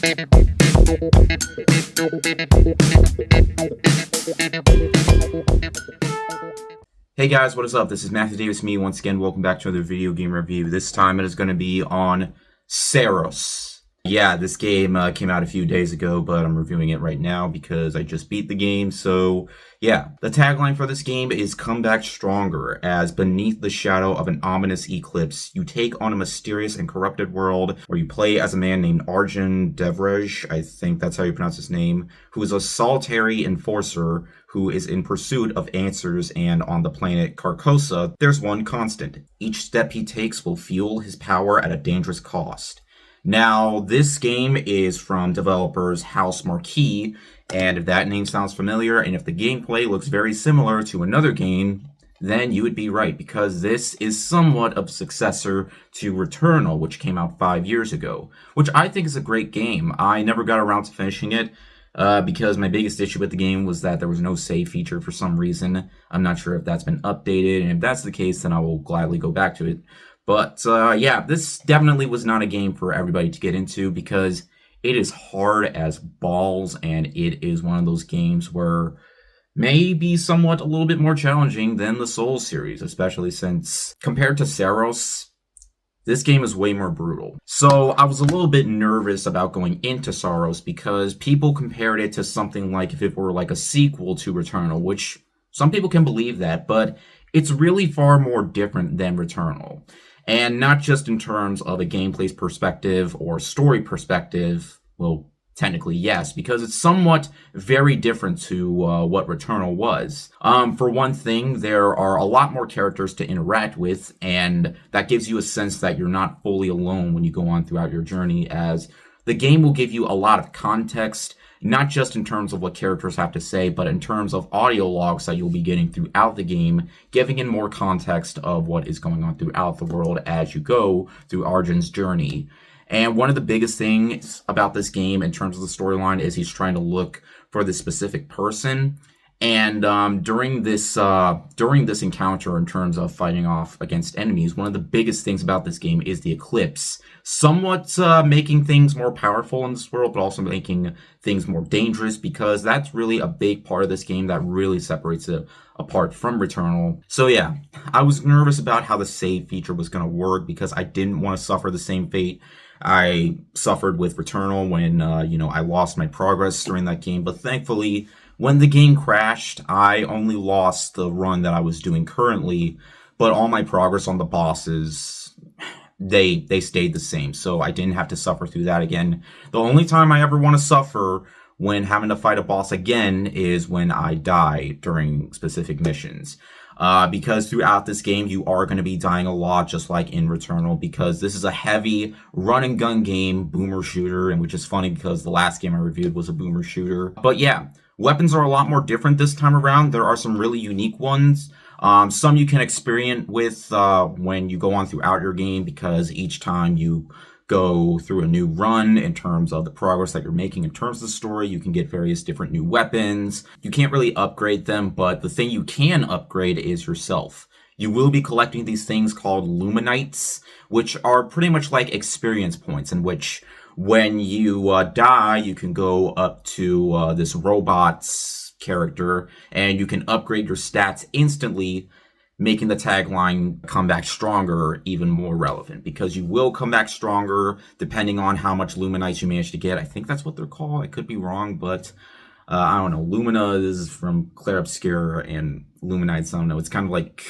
Hey guys, what is up? This is Matthew Davis, me once again. Welcome back to another video game review. This time it is going to be on Saros. Yeah, this game came out a few days ago, but I'm reviewing it right now because I just beat the game. So yeah, the tagline for this game is "Come Back Stronger," as beneath the shadow of an ominous eclipse, you take on a mysterious and corrupted world where you play as a man named Arjun Devrej, I think that's how you pronounce his name, who is a solitary enforcer who is in pursuit of answers, and on the planet Carcosa, there's one constant. Each step he takes will fuel his power at a dangerous cost. Now, this game is from developers House Marquee, and if that name sounds familiar, and if the gameplay looks very similar to another game, then you would be right, because this is somewhat of a successor to Returnal, which came out 5 years ago, which I think is a great game. I never got around to finishing it, because my biggest issue with the game was that there was no save feature for some reason. I'm not sure if that's been updated, and if that's the case, then I will gladly go back to it. But yeah, this definitely was not a game for everybody to get into because it is hard as balls, and it is one of those games where maybe somewhat a little bit more challenging than the Souls series, especially since compared to Saros, this game is way more brutal. So I was a little bit nervous about going into Saros because people compared it to something like if it were like a sequel to Returnal, which some people can believe that, but it's really far more different than Returnal. And not just in terms of a gameplay perspective or story perspective, well, technically yes, because it's somewhat very different to what Returnal was. For one thing, there are a lot more characters to interact with, and that gives you a sense that you're not fully alone when you go on throughout your journey, as the game will give you a lot of context, not just in terms of what characters have to say, but in terms of audio logs that you'll be getting throughout the game, giving in more context of what is going on throughout the world as you go through Arjun's journey. And one of the biggest things about this game in terms of the storyline is he's trying to look for this specific person. And during this encounter, in terms of fighting off against enemies, one of the biggest things about this game is the eclipse, somewhat making things more powerful in this world, but also making things more dangerous, because that's really a big part of this game that really separates it apart from Returnal. So yeah, I was nervous about how the save feature was going to work because I didn't want to suffer the same fate I suffered with Returnal when I lost my progress during that game. But thankfully, when the game crashed, I only lost the run that I was doing currently, but all my progress on the bosses, they stayed the same, so I didn't have to suffer through that again. The only time I ever want to suffer when having to fight a boss again is when I die during specific missions. Because throughout this game, you are going to be dying a lot, just like in Returnal, because this is a heavy run-and-gun game, boomer shooter, and which is funny because the last game I reviewed was a boomer shooter. But yeah, weapons are a lot more different this time around. There are some really unique ones. Some you can experience with when you go on throughout your game, because each time you go through a new run in terms of the progress that you're making in terms of the story, you can get various different new weapons. You can't really upgrade them, but the thing you can upgrade is yourself. You will be collecting these things called Luminites, which are pretty much like experience points, in which when you die, you can go up to this robot's character, and you can upgrade your stats instantly, making the tagline "Come Back Stronger" even more relevant, because you will come back stronger depending on how much Luminites you manage to get. I think that's what they're called. I could be wrong, but I don't know. Lumina is from Clair Obscur, and Luminites, I don't know. It's kind of like,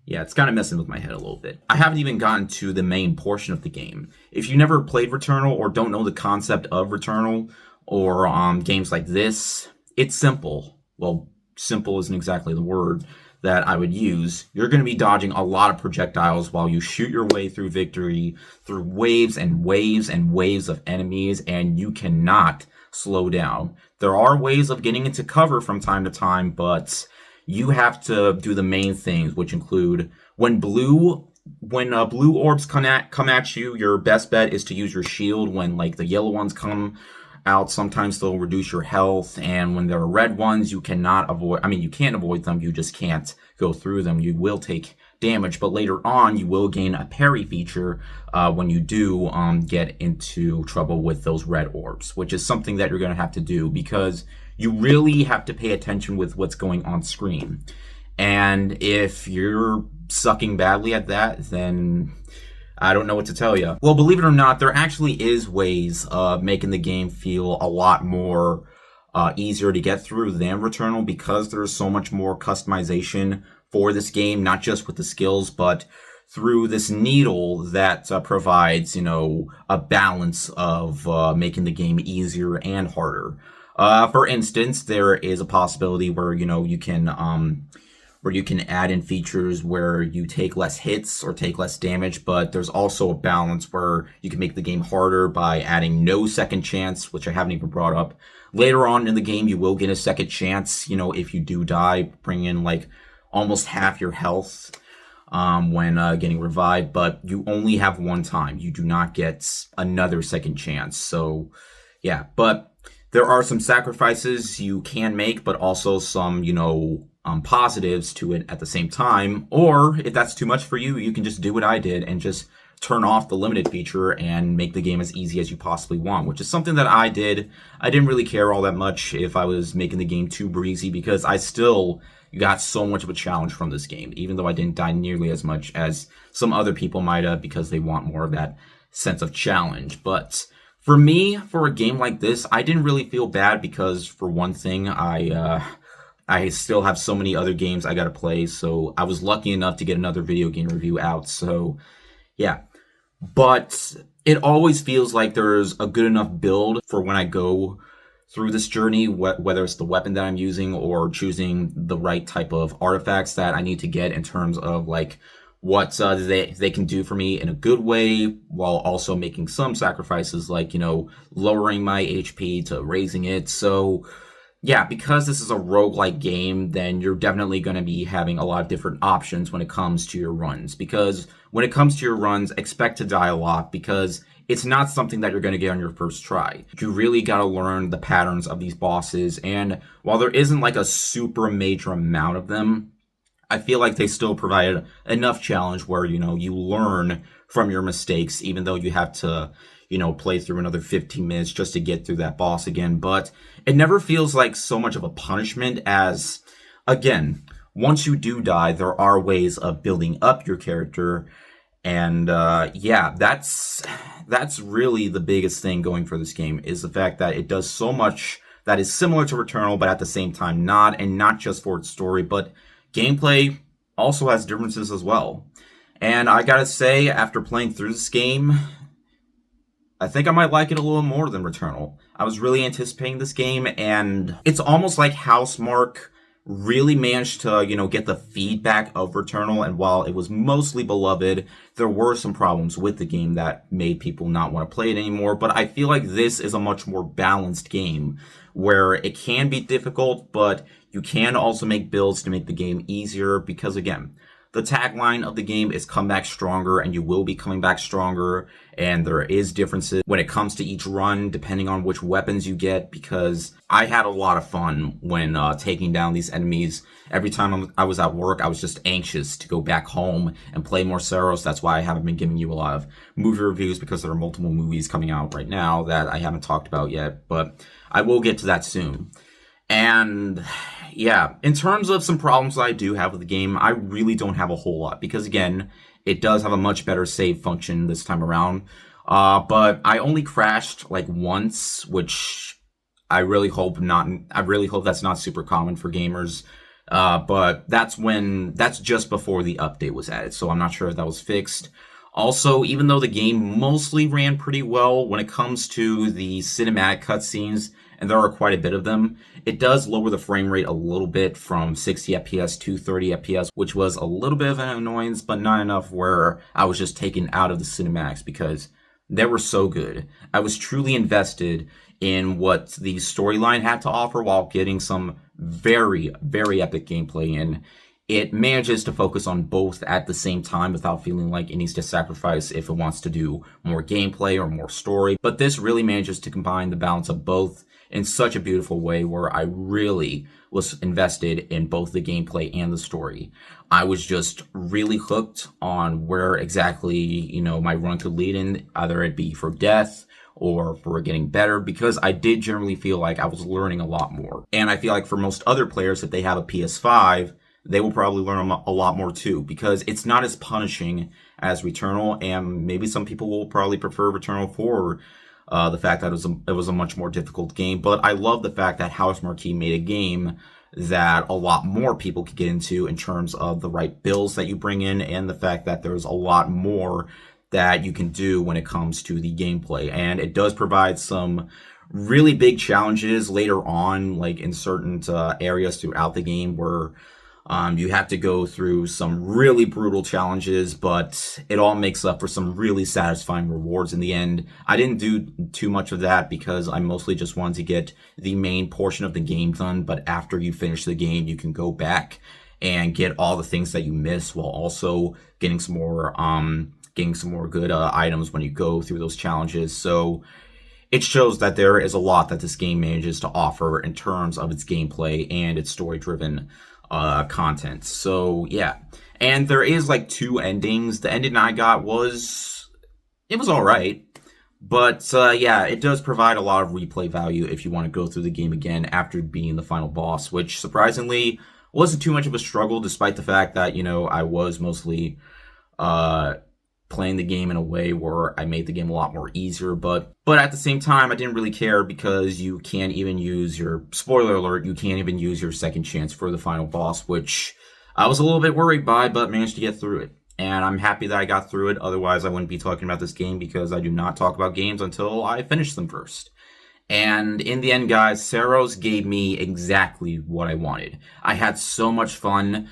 yeah, it's kind of messing with my head a little bit. I haven't even gotten to the main portion of the game. If you never played Returnal or don't know the concept of Returnal or games like this, it's simple. Well, simple isn't exactly the word that I would use. You're going to be dodging a lot of projectiles while you shoot your way through victory, through waves and waves and waves of enemies, and you cannot slow down. There are ways of getting into cover from time to time, but you have to do the main things, which include when blue orbs come at you, your best bet is to use your shield. When like the yellow ones come out, sometimes they'll reduce your health, and when there are red ones, you cannot avoid, I mean, you can't avoid them, you just can't go through them. You will take damage, but later on you will gain a parry feature when you do get into trouble with those red orbs, which is something that you're going to have to do because you really have to pay attention with what's going on screen. And if you're sucking badly at that, then I don't know what to tell you. Well, believe it or not, there actually is ways of making the game feel a lot more easier to get through than Returnal, because there's so much more customization for this game, not just with the skills, but through this needle that provides, a balance of making the game easier and harder. For instance, there is a possibility where, you can add in features where you take less hits or take less damage, but there's also a balance where you can make the game harder by adding no second chance, which I haven't even brought up. Later on in the game, you will get a second chance, if you do die, bring in like almost half your health when getting revived, but you only have one time. You do not get another second chance. So yeah, but there are some sacrifices you can make, but also some, positives to it at the same time. Or if that's too much for you, you can just do what I did and just turn off the limited feature and make the game as easy as you possibly want, which is something that I did. I didn't really care all that much if I was making the game too breezy, because I still got so much of a challenge from this game, even though I didn't die nearly as much as some other people might have, because they want more of that sense of challenge. But for me, for a game like this, I didn't really feel bad because, for one thing, I still have so many other games I gotta play, so I was lucky enough to get another video game review out, so yeah. But it always feels like there's a good enough build for when I go through this journey, whether it's the weapon that I'm using or choosing the right type of artifacts that I need to get in terms of like what they can do for me in a good way, while also making some sacrifices like, lowering my HP to raising it. So yeah, because this is a roguelike game, then you're definitely going to be having a lot of different options when it comes to your runs. Because when it comes to your runs, expect to die a lot, because it's not something that you're going to get on your first try. You really got to learn the patterns of these bosses, and while there isn't like a super major amount of them, I feel like they still provide enough challenge where, you learn from your mistakes, even though you have to, play through another 15 minutes just to get through that boss again. But it never feels like so much of a punishment as, again, once you do die, there are ways of building up your character. And yeah, that's really the biggest thing going for this game, is the fact that it does so much that is similar to Returnal, but at the same time not, and not just for its story, but gameplay also has differences as well. And I gotta say, after playing through this game, I think I might like it a little more than Returnal. I was really anticipating this game, and it's almost like Housemarque really managed to, get the feedback of Returnal, and while it was mostly beloved, there were some problems with the game that made people not want to play it anymore. But I feel like this is a much more balanced game, where it can be difficult, but you can also make builds to make the game easier, because again, the tagline of the game is come back stronger, and you will be coming back stronger, and there is differences when it comes to each run depending on which weapons you get, because I had a lot of fun when taking down these enemies. Every time I was at work, I was just anxious to go back home and play more Saros. That's why I haven't been giving you a lot of movie reviews, because there are multiple movies coming out right now that I haven't talked about yet, but I will get to that soon. And yeah, in terms of some problems I do have with the game, I really don't have a whole lot, because again, it does have a much better save function this time around. But I only crashed like once, which I really hope that's not super common for gamers. But that's just before the update was added, so I'm not sure if that was fixed. Also, even though the game mostly ran pretty well when it comes to the cinematic cutscenes, and there are quite a bit of them, it does lower the frame rate a little bit from 60 FPS to 30 FPS, which was a little bit of an annoyance, but not enough where I was just taken out of the cinematics, because they were so good. I was truly invested in what the storyline had to offer while getting some very, very epic gameplay in. it manages to focus on both at the same time without feeling like it needs to sacrifice if it wants to do more gameplay or more story. But this really manages to combine the balance of both in such a beautiful way where I really was invested in both the gameplay and the story. I was just really hooked on where exactly, my run could lead in, either it be for death or for getting better, because I did generally feel like I was learning a lot more. And I feel like for most other players, if they have a PS5, they will probably learn a lot more too, because it's not as punishing as Returnal, and maybe some people will probably prefer Returnal for the fact that it was a much more difficult game. But I love the fact that House Marquee made a game that a lot more people could get into in terms of the right builds that you bring in, and the fact that there's a lot more that you can do when it comes to the gameplay. And it does provide some really big challenges later on, like in certain areas throughout the game where you have to go through some really brutal challenges, but it all makes up for some really satisfying rewards in the end. I didn't do too much of that because I mostly just wanted to get the main portion of the game done, but after you finish the game, you can go back and get all the things that you miss while also getting some more good items when you go through those challenges. So it shows that there is a lot that this game manages to offer in terms of its gameplay and its story-driven content. So yeah, and there is like 2 endings. The ending I got was all right, but yeah, it does provide a lot of replay value if you want to go through the game again after beating the final boss, which surprisingly wasn't too much of a struggle, despite the fact that I was mostly playing the game in a way where I made the game a lot more easier, but at the same time, I didn't really care because you can't even use your, spoiler alert, you can't even use your second chance for the final boss, which I was a little bit worried by, but managed to get through it. And I'm happy that I got through it. Otherwise, I wouldn't be talking about this game, because I do not talk about games until I finish them first. And in the end, guys, Saros gave me exactly what I wanted. I had so much fun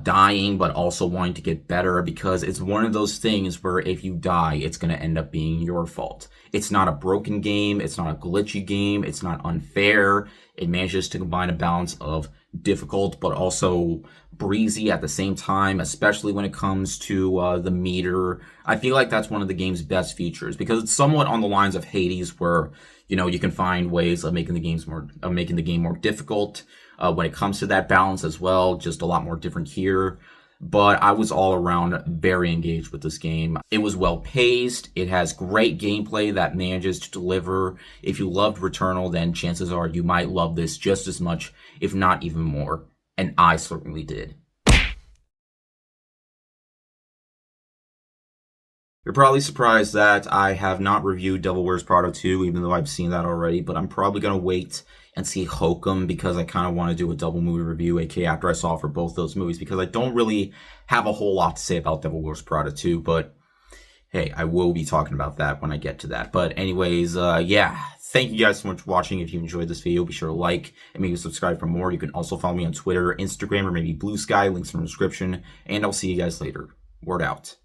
dying, but also wanting to get better, because it's one of those things where if you die, it's going to end up being your fault. It's not a broken game. It's not a glitchy game. It's not unfair. It manages to combine a balance of difficult, but also breezy at the same time, especially when it comes to the meter. I feel like that's one of the game's best features, because it's somewhat on the lines of Hades, where, you can find ways of making the game more difficult. When it comes to that balance as well, just a lot more different here. But I was all around very engaged with this game. It was well paced. It has great gameplay that manages to deliver. If you loved Returnal, then chances are you might love this just as much, if not even more. And I certainly did. You're probably surprised that I have not reviewed Devil Wears Prada 2, even though I've seen that already, but I'm probably going to wait and see Hokum, because I kind of want to do a double movie review, aka after I saw for both those movies, because I don't really have a whole lot to say about Devil Wears Prada 2, but hey, I will be talking about that when I get to that. But anyways, yeah, thank you guys so much for watching. If you enjoyed this video, be sure to like and maybe subscribe for more. You can also follow me on Twitter, Instagram, or maybe Blue Sky, links in the description, and I'll see you guys later. Word out.